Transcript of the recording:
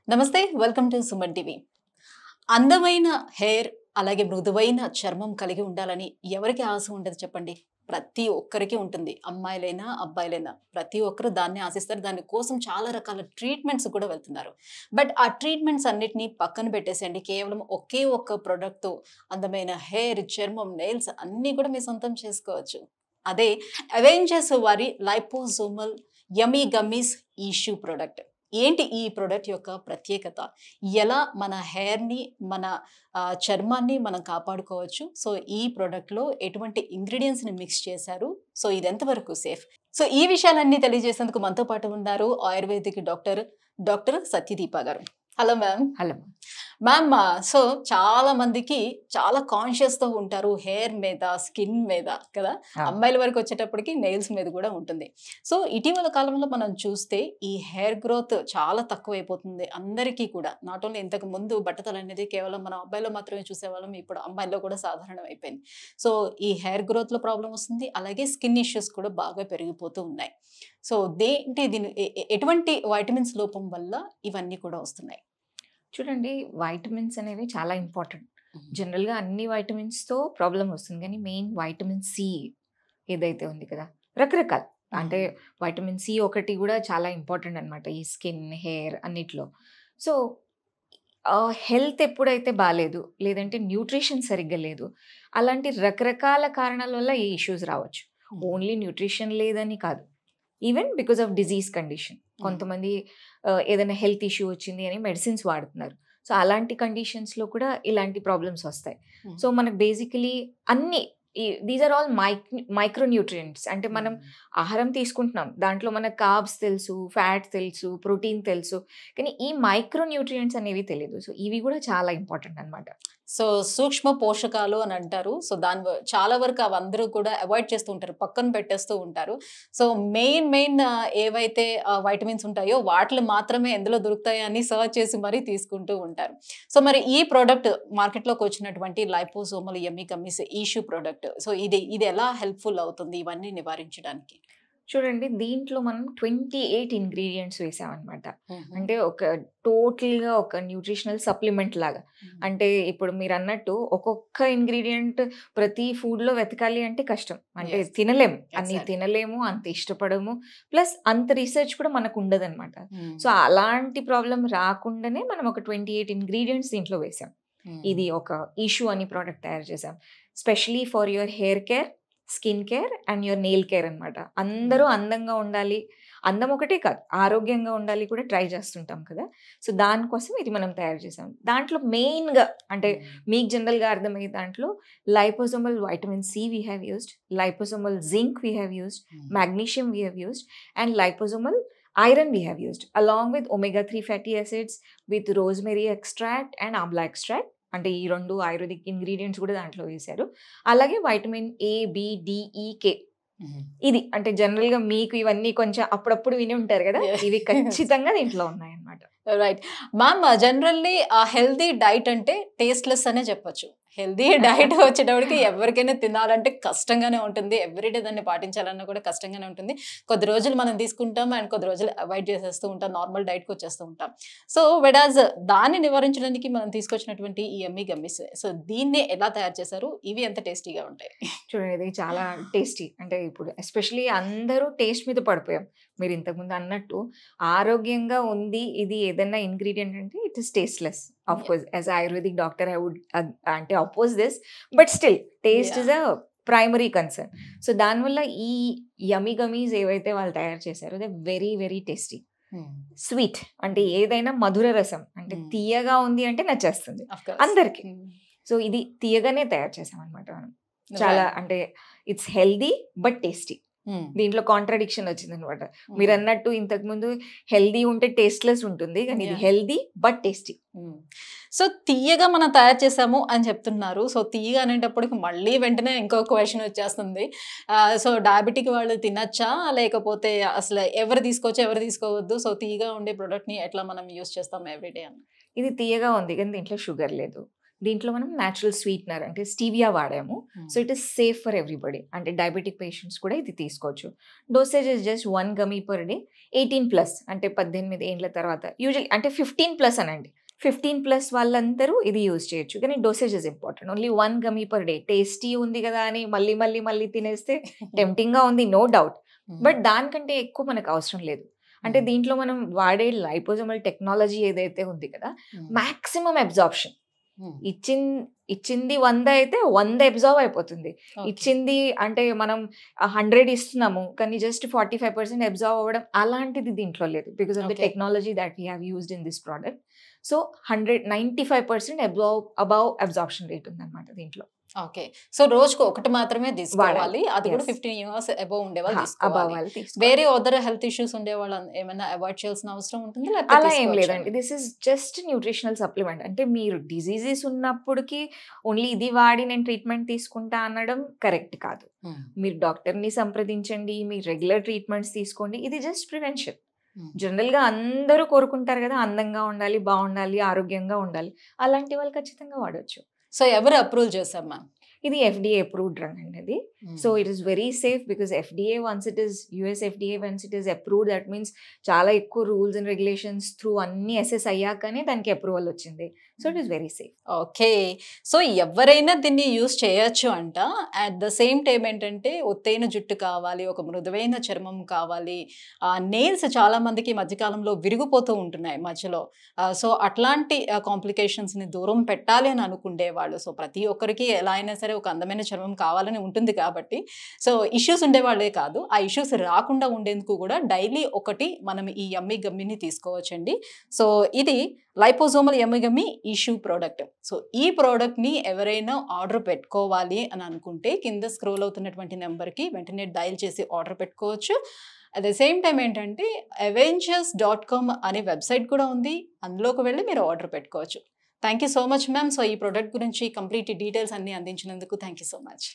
నమస్తే welcome to Suman TV. అందమైన hair అలాగే మృదువైన చర్మం కలిగి ఉండాలని ఎవరికి ఆశ ఉండదు చెప్పండి. ప్రతి ఒక్కరికి ఉంటుంది. అమ్మాయిలైనా అబ్బాయిలైనా ప్రతి ఒక్కరు దాన్ని ఆశిస్తారు. దాని కోసం చాలా రకాల ట్రీట్మెంట్స్ కూడా వెళ్తున్నారు. బట్ ఆ ట్రీట్మెంట్స్ అన్నిటినీ పక్కన పెట్టేసేయండి. కేవలం ఒకే ఒక్క ప్రోడక్ట్తో అందమైన హెయిర్, చర్మం, నెయిల్స్ అన్నీ కూడా మీ సొంతం చేసుకోవచ్చు. అదే అవెంజర్స్ వారి liposomal yummy gummies issue product. ఏంటి ఈ ప్రోడక్ట్ యొక్క ప్రత్యేకత? ఎలా మన హెయిర్‌ని, మన చర్మాన్ని మనం కాపాడుకోవచ్చు? సో, ఈ ప్రోడక్ట్‌లో ఎటువంటి ఇంగ్రీడియెంట్స్‌ని మిక్స్ చేశారు? సో, ఇది ఎంతవరకు సేఫ్? సో, ఈ విషయాలన్నీ తెలియజేసేందుకు మనతో పాటు ఉన్నారు ఆయుర్వేదిక్ డాక్టర్ సత్యదీప గారు. Hello ma'am. Hello. Ma'am, so చాలా మందికి చాలా కాన్షియస్‌తో ఉంటారు హెయిర్ మీద, స్కిన్ మీద కదా! అమ్మాయిల వరకు వచ్చేటప్పటికి నెయిల్స్ మీద కూడా ఉంటుంది. సో, ఇటీవల కాలంలో మనం చూస్తే ఈ హెయిర్ గ్రోత్ చాలా తక్కువైపోతుంది అందరికీ కూడా. నాట్ ఓన్లీ ఇంతకు ముందు బట్టతల అనేది కేవలం మనం అబ్బాయిలో మాత్రమే చూసేవాళ్ళం. ఇప్పుడు అమ్మాయిల్లో కూడా సాధారణం అయిపోయింది. సో, ఈ హెయిర్ గ్రోత్‌లో ప్రాబ్లమ్ వస్తుంది. అలాగే స్కిన్ ఇష్యూస్ కూడా బాగా పెరిగిపోతూ ఉన్నాయి. సో, దీని ఎటువంటి వైటమిన్స్ లోపం వల్ల ఇవన్నీ కూడా వస్తున్నాయి? చూడండి, వైటమిన్స్ అనేవి చాలా ఇంపార్టెంట్. జనరల్‌గా అన్ని వైటమిన్స్‌తో ప్రాబ్లమ్ వస్తుంది. కానీ మెయిన్ వైటమిన్ సి ఏదైతే ఉంది కదా! రకరకాలు అంటే వైటమిన్ సి ఒకటి కూడా చాలా ఇంపార్టెంట్ అనమాట. ఈ స్కిన్, హెయిర్ అన్నిట్లో. సో, హెల్త్ ఎప్పుడైతే బాలేదు, లేదంటే న్యూట్రిషన్ సరిగ్గా లేదు, అలాంటి రకరకాల కారణాల వల్ల ఈ ఇష్యూస్ రావచ్చు. ఓన్లీ న్యూట్రిషన్ లేదని కాదు. Even because of disease condition. కొంతమంది ఏదైనా హెల్త్ ఇష్యూ వచ్చింది అని మెడిసిన్స్ వాడుతున్నారు. సో, అలాంటి కండిషన్స్‌లో కూడా ఇలాంటి ప్రాబ్లమ్స్ వస్తాయి. సో, మనకు బేసికలీ అన్నీ these are all micronutrients. అంటే మనం ఆహారం తీసుకుంటున్నాం. దాంట్లో మనకు కార్బ్స్ తెలుసు, ఫ్యాట్ తెలుసు, ప్రోటీన్ తెలుసు. కానీ ఈ మైక్రో న్యూట్రియంట్స్ అనేవి తెలీదు. సో, ఇవి కూడా చాలా ఇంపార్టెంట్ అనమాట. సో, సూక్ష్మ పోషకాలు అని అంటారు. సో, చాలా వరకు అవందరూ కూడా అవాయిడ్ చేస్తూ ఉంటారు. పక్కన పెట్టేస్తూ ఉంటారు. సో, మెయిన్ ఏవైతే వైటమిన్స్ ఉంటాయో వాటిలు మాత్రమే ఎందులో దొరుకుతాయని సర్చ్ చేసి మరీ తీసుకుంటూ ఉంటారు. సో, మరి ఈ ప్రోడక్ట్ మార్కెట్‌లోకి వచ్చినటువంటి లైపోజోమల్ యమ్మీ గమ్మీస్ ఇష్యూ ప్రోడక్ట్. సో, ఇది ఎలా హెల్ప్‌ఫుల్ అవుతుంది ఇవన్నీ నివారించడానికి? చూడండి, దీంట్లో మనం 28 ఇంగ్రీడియంట్స్ వేసామన్నమాట. అంటే టోటల్‌గా ఒక న్యూట్రిషనల్ సప్లిమెంట్ లాగా. అంటే ఇప్పుడు మీరన్నట్టు ఒక్కొక్క ఇంగ్రీడియంట్ ప్రతి ఫుడ్‌లో వెతకాలి అంటే కష్టం. అంటే తినలేము. అన్ని తినలేము, అంత ఇష్టపడము. ప్లస్ అంత రిసర్చ్ కూడా మనకు ఉండదన్నమాట. సో, అలాంటి ప్రాబ్లమ్ రాకుండానే మనం ఒక 28 ఇంగ్రీడియంట్స్ దీంట్లో వేసాం. ఇది ఒక ఇష్యూ అని ప్రోడక్ట్ తయారు చేసాం. Specially for your hair care, skin care and your nail care అనమాట. అందరూ అందంగా ఉండాలి, అందం ఒకటే కాదు ఆరోగ్యంగా ఉండాలి కూడా ట్రై చేస్తుంటాం కదా. సో, దానికోసం ఇది మనం తయారు చేసాం. దాంట్లో మెయిన్గా అంటే మీకు జనరల్గా అర్థమయ్యే దాంట్లో liposomal vitamin C we have used, liposomal zinc we have used, magnesium we have used, and liposomal iron we have used, along with omega-3 fatty acids, with rosemary extract and amla extract. అంటే ఈ 2 ayurvedic ingredients కూడా దాంట్లో వేశారు. అలాగే vitamin A, B, D, ఈ, కే. ఇది అంటే జనరల్‌గా మీకు ఇవన్నీ కొంచెం అప్పుడప్పుడు విని ఉంటారు కదా. ఇవి ఖచ్చితంగా దీంట్లో ఉన్నాయన్నమాట. Right. Ma'am, generally healthy diet అంటే టేస్ట్‌లెస్ అనే చెప్పొచ్చు. హెల్తీ డైట్ వచ్చేటప్పటికి ఎవరికైనా తినాలంటే కష్టంగానే ఉంటుంది. ఎవ్రీడే దాన్ని పాటించాలన్నా కూడా కష్టంగానే ఉంటుంది. కొద్ది రోజులు మనం తీసుకుంటాం అండ్ కొద్ది రోజులు అవాయిడ్ చేసేస్తూ ఉంటాం. నార్మల్ డైట్‌కి వచ్చేస్తూ ఉంటాం. సో, వెరాజ్ దాన్ని నివారించడానికి మనం తీసుకొచ్చినటువంటి ఈ యమ్మీ గమ్మీస్. సో, దీన్ని ఎలా తయారు చేశారు? ఇవి ఎంత టేస్టీగా ఉంటాయి? చూడండి, ఇది చాలా టేస్టీ. అంటే ఇప్పుడు ఎస్పెషల్లీ అందరూ టేస్ట్ మీద పడిపోయాం. మీరు ఇంతకుముందు అన్నట్టు ఆరోగ్యంగా ఉంది ఇది ఏదైనా ఇంగ్రీడియంట్ అంటే it is tasteless. Of course as Ayurvedic doctor I would అంటే oppose this, but still taste is a primary concern. So, దానివల్ల ఈ యమ్మీ గమ్మీస్ ఏవైతే వాళ్ళు తయారు చేశారో they very very tasty. Sweet అంటే ఏదైనా మధుర రసం అంటే తీయగా ఉంది అంటే నచ్చేస్తుంది అందరికి. సో, ఇది తీయగానే తయారు చేసాం అనమాట మనం. చాలా అంటే ఇట్స్ హెల్దీ బట్ టేస్టీ. దీంట్లో కాంట్రాడిక్షన్ వచ్చిందనమాట. మీరు అన్నట్టు ఇంతకుముందు హెల్దీ ఉంటే టేస్ట్లెస్ ఉంటుంది, కానీ ఇది హెల్దీ బట్ టేస్టీ. సో, తీయగా మనం తయారు చేసాము అని చెప్తున్నారు. సో, తీయగా అనేటప్పటికి మళ్ళీ వెంటనే ఇంకో క్వశ్చన్ వచ్చేస్తుంది. సో, డయాబెటిక్ వాళ్ళు తినచ్చా, లేకపోతే అసలు ఎవరు తీసుకోవచ్చు ఎవరు తీసుకోవద్దు? సో, తీయగా ఉండే ప్రోడక్ట్‌ని ఎట్లా మనం యూస్ చేస్తాం ఎవ్రీడే అని? ఇది తీయగా ఉంది కానీ దీంట్లో షుగర్ లేదు. దీంట్లో మనం న్యాచురల్ స్వీట్నర్ అంటే స్టీవియా వాడాము. So it is safe for everybody. అంటే డయాబెటిక్ పేషెంట్స్ కూడా ఇది తీసుకోవచ్చు. Dosage is just 1 gummy per day. 18+ అంటే 18 ఏండ్ల తర్వాత యూజువల్ అంటే 15+ అనండి. 15+ వాళ్ళందరూ ఇది యూజ్ చేయొచ్చు. కానీ dosage is important. Only 1 gummy per day. Tasty ఉంది కదా అని మళ్ళీ తినేస్తే టెంప్టింగ్గా ఉంది, నో డౌట్. బట్ దానికంటే ఎక్కువ మనకు అవసరం లేదు. అంటే దీంట్లో మనం వాడే లైపోజోమల్ టెక్నాలజీ ఏదైతే ఉంది కదా, మాక్సిమం అబ్జార్ప్షన్. ఇచ్చింది 100 అయితే 100 అబ్జార్బ్ అయిపోతుంది. ఇచ్చింది అంటే మనం 100 ఇస్తున్నాము కానీ జస్ట్ 45% అబ్జార్బ్ అవ్వడం అలాంటిది దీంట్లో లేదు. Because of the technology that we have used in this product. So 95% above absorption rate ఉందన్నమాట దీంట్లో. ఓకే. సో రోజుకు ఒకటి మాత్రమే తీసుకోవాలి. అది కూడా 15 years అబౌవ్ ఉండేవాళ్ళు తీసుకోవాలి. వేరే అదర్ హెల్త్ ఇష్యూస్ ఉండేవాళ్ళు ఏమైనా అవాయిడ్ చేయాల్సిన అవసరం ఉంటుంది? అలా ఏం లేదండి. This is just nutritional supplement. అంటే మీరు డిజీజెస్ ఉన్నప్పటికీ ఓన్లీ ఇది వాడి నేను ట్రీట్మెంట్ తీసుకుంటా అనడం కరెక్ట్ కాదు. మీరు డాక్టర్ని సంప్రదించండి, మీరు రెగ్యులర్ ట్రీట్మెంట్స్ తీసుకోండి. ఇది జస్ట్ ప్రివెన్షన్. జనరల్గా అందరూ కోరుకుంటారు కదా, అందంగా ఉండాలి, బాగుండాలి, ఆరోగ్యంగా ఉండాలి. అలాంటి వాళ్ళు ఖచ్చితంగా వాడచ్చు. సో ఎవరు అప్రూవ్ చేశారు మ్యామ్? ఇది FDA అప్రూవ్డ్ డ్రగ్ అండి అది. So it is very safe because FDA once it is US FDA once it is approved, that means చాలా ఎక్కువ రూల్స్ అండ్ రెగ్యులేషన్స్ త్రూ అన్ని అసెస్ అయ్యాకనే దానికి అప్రూవల్ వచ్చింది. So it is very safe. Okay. So ఎవరైనా దీన్ని use చేయొచ్చు అంట. At the same time ఏంటంటే ఒత్తైన జుట్టు కావాలి, ఒక మృదువైన చర్మం కావాలి, నెయిల్స్ చాలా మందికి మధ్యకాలంలో విరిగిపోతూ ఉంటున్నాయి మధ్యలో. సో అట్లాంటి కాంప్లికేషన్స్ని దూరం పెట్టాలి అని అనుకునేవాళ్ళు. సో ప్రతి ఒక్కరికి ఎలా అయినా సరే ఒక అందమైన చర్మం కావాలని ఉంటుంది కాబట్టి, సో ఇష్యూస్ ఉండేవాళ్ళే కాదు, ఆ ఇష్యూస్ రాకుండా ఉండేందుకు కూడా డైలీ ఒకటి మనం ఈ యమ్మీ గమ్మీని తీసుకోవచ్చండి. సో ఇది లైపోజోమల్ యమ్మీ గమ్మీ ఇష్యూ ప్రోడక్ట్. సో ఈ ప్రోడక్ట్ని ఎవరైనా ఆర్డర్ పెట్టుకోవాలి అని అనుకుంటే కింద స్క్రోల్ అవుతున్నటువంటి నెంబర్కి వెంటనే డయల్ చేసి ఆర్డర్ పెట్టుకోవచ్చు. అట్ ద సేమ్ టైం ఏంటంటే avengers.com అనే వెబ్సైట్ కూడా ఉంది, అందులోకి వెళ్ళి మీరు ఆర్డర్ పెట్టుకోవచ్చు. Thank you so much ma'am. So ఈ ప్రోడక్ట్ గురించి కంప్లీట్ డీటెయిల్స్ అన్ని అందించినందుకు థ్యాంక్ యూ సో మచ్.